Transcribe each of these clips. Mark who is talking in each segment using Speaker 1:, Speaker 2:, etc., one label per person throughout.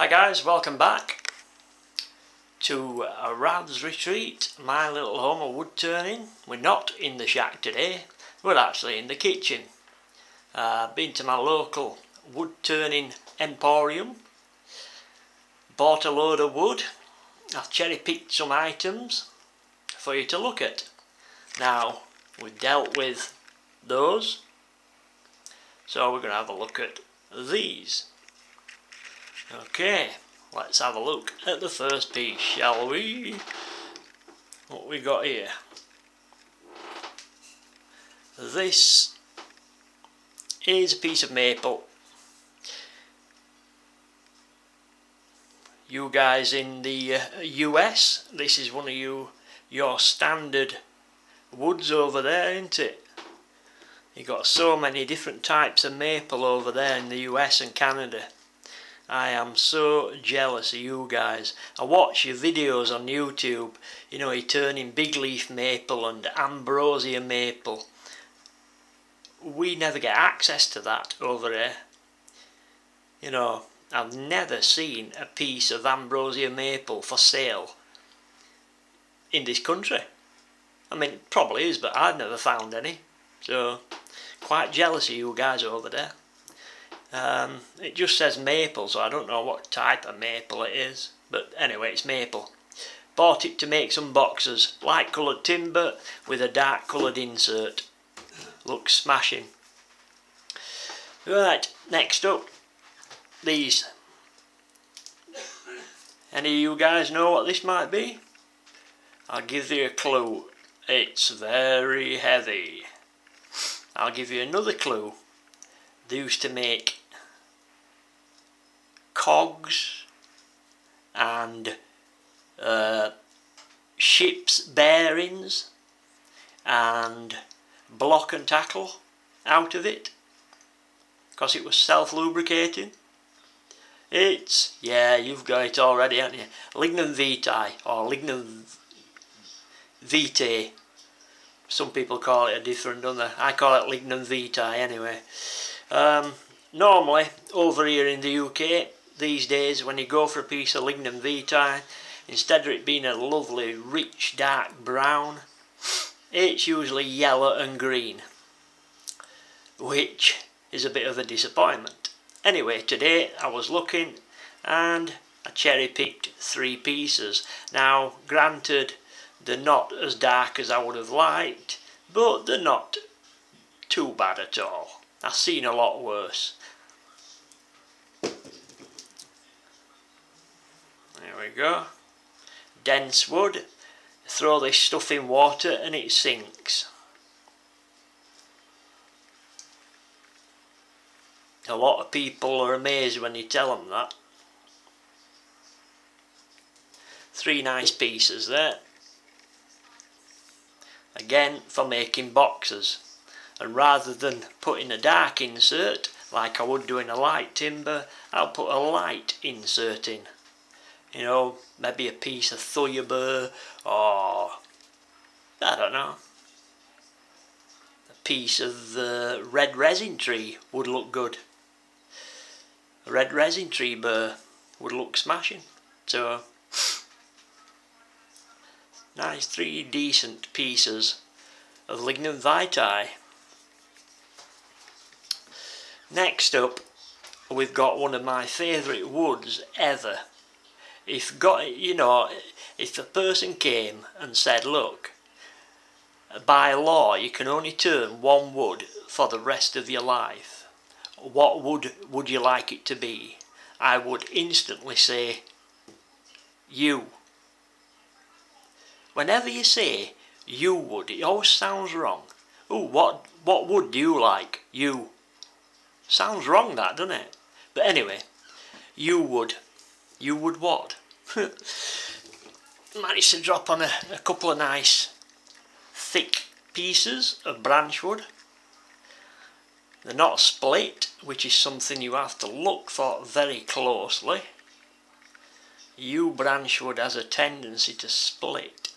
Speaker 1: Hi guys, welcome back to Rav's Retreat, my little home of wood turning. We're not in the shack today, we're actually in the kitchen. Been to my local wood turning emporium, bought a load of wood. I've cherry picked some items for you to look at. Now, we've dealt with those, so we're going to have a look at these. Okay, let's have a look at the first piece, shall we? What we got here? This is a piece of maple. You guys in the US, this is one of your standard woods over there, isn't it? You got so many different types of maple over there in the US and Canada. I am so jealous of you guys. I watch your videos on YouTube, you know, you're turning big leaf maple and ambrosia maple. We never get access to that over here. You know, I've never seen a piece of ambrosia maple for sale in this country. I mean, it probably is, but I've never found any. So, quite jealous of you guys over there. It just says maple, so I don't know what type of maple it is, but anyway, it's maple. Bought it to make some boxes, light coloured timber with a dark coloured insert. Looks smashing. Right, next up, these. Any of you guys know what this might be? I'll give you a clue. It's very heavy. I'll give you another clue. They used to make cogs and ship's bearings and block and tackle out of it because it was self-lubricating. It's, yeah, you've got it already, haven't you? Lignum vitae or lignum vitae. Some people call it a different, don't they? I call it lignum vitae anyway. Normally, over here in the UK, these days, when you go for a piece of lignum vitae, instead of it being a lovely, rich, dark brown, it's usually yellow and green, which is a bit of a disappointment. Anyway, today I was looking and I cherry-picked 3 pieces. Now, granted, they're not as dark as I would have liked, but they're not too bad at all. I've seen a lot worse. There we go. Dense wood. Throw this stuff in water and it sinks. A lot of people are amazed when you tell them that. 3 nice pieces there. Again, for making boxes. And rather than putting a dark insert, like I would do in a light timber, I'll put a light insert in. You know, maybe a piece of thunder or, I don't know, a piece of red resin tree would look good. A red resin tree burr would look smashing. So, nice 3 decent pieces of lignum vitae. Next up, we've got one of my favourite woods ever. If a person came and said, look, by law you can only turn 1 wood for the rest of your life, what wood would you like it to be? I would instantly say, yew. Whenever you say yew wood, it always sounds wrong. Ooh, what wood do you like? Yew. Sounds wrong, that, doesn't it? But anyway, yew wood. You would what? Managed to drop on a couple of nice thick pieces of branch wood. They're not split, which is something you have to look for very closely. Yew branch wood has a tendency to split.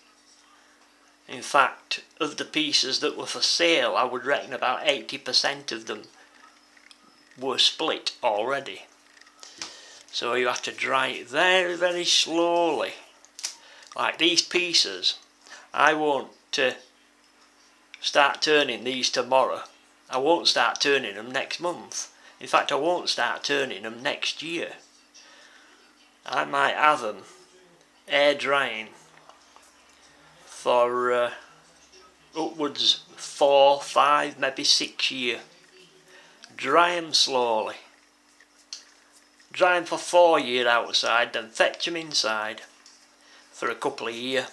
Speaker 1: In fact, of the pieces that were for sale, I would reckon about 80% of them were split already. So you have to dry it very, very slowly. Like these pieces, I won't start turning these tomorrow. I won't start turning them next month. In fact, I won't start turning them next year. I might have them air drying for upwards 4, 5, maybe 6 years. Dry them slowly. Dry them for 4 years outside, then fetch them inside for a couple of years.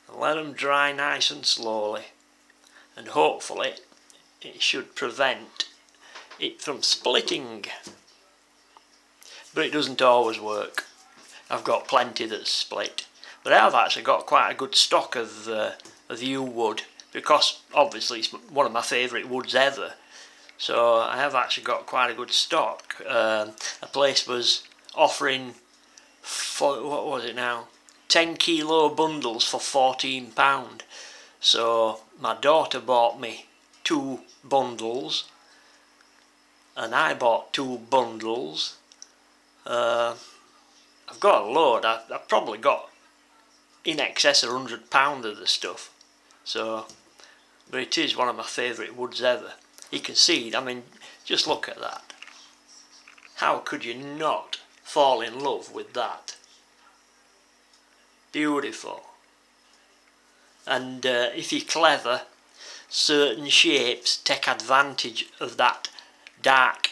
Speaker 1: And let them dry nice and slowly. And hopefully it should prevent it from splitting. But it doesn't always work. I've got plenty that's split. But I've actually got quite a good stock of yew wood, because obviously it's one of my favourite woods ever. So I have actually got quite a good stock. A place was offering, what was it now, 10 kilo bundles for £14. So my daughter bought me 2 bundles, and I bought 2 bundles. I've got a load. I've probably got in excess of £100 of the stuff. So, but it is one of my favourite woods ever. You can see it. I mean, just look at that. How could you not fall in love with that? Beautiful. And if you're clever, certain shapes take advantage of that dark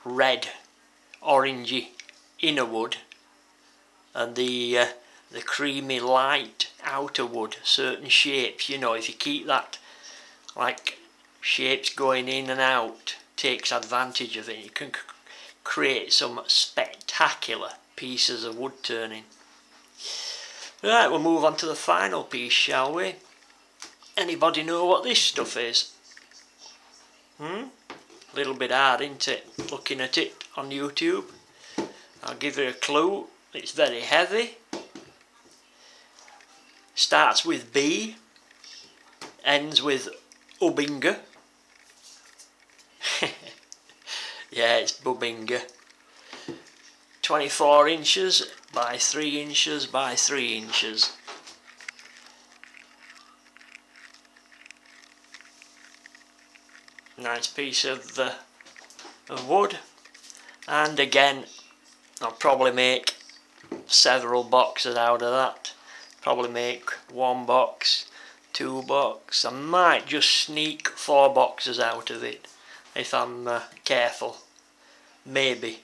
Speaker 1: red, orangey inner wood and the creamy light outer wood. Certain shapes, you know, if you keep that like shapes going in and out, takes advantage of it. You can create some spectacular pieces of wood turning. Right, we'll move on to the final piece, shall we? Anybody know what this stuff is? Little bit hard, isn't it, looking at it on YouTube? I'll give you a clue. It's very heavy. Starts with B, ends with Ubinga. Yeah, it's Bubinga. 24 inches by 3 inches by 3 inches. Nice piece of wood. And again, I'll probably make several boxes out of that. Probably make 1 box, 2 boxes. I might just sneak 4 boxes out of it if I'm careful. Maybe.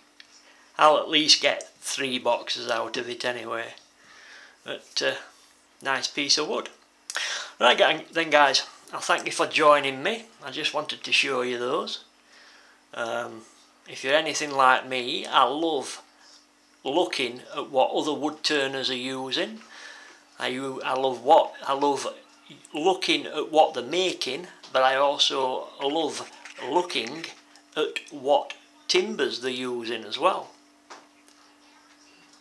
Speaker 1: I'll at least get 3 boxes out of it anyway. But nice piece of wood. Right then guys, I'll thank you for joining me. I just wanted to show you those. If you're anything like me, I love looking at what other wood turners are using. I love looking at what they're making, but I also love looking at what timbers they're using as well.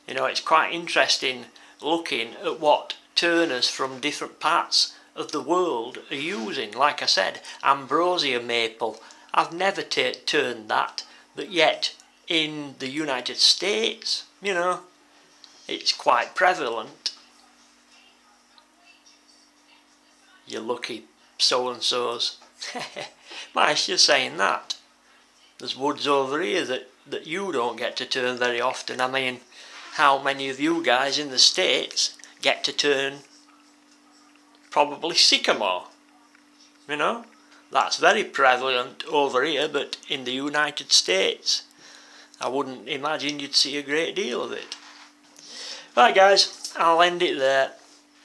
Speaker 1: You know, it's quite interesting looking at what turners from different parts of the world are using. Like I said, ambrosia maple. I've never turned that, but yet in the United States, you know, it's quite prevalent. You lucky so-and-sos. Why is you saying that? There's woods over here that you don't get to turn very often. I mean, how many of you guys in the States get to turn probably sycamore? You know, that's very prevalent over here, but in the United States, I wouldn't imagine you'd see a great deal of it. Right guys, I'll end it there.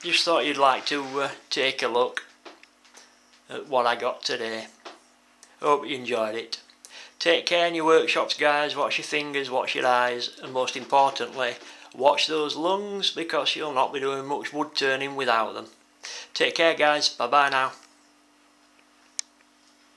Speaker 1: Just thought you'd like to take a look at what I got today. Hope you enjoyed it. Take care in your workshops guys, watch your fingers, watch your eyes, and most importantly, watch those lungs, because you'll not be doing much wood turning without them. Take care guys, bye bye now.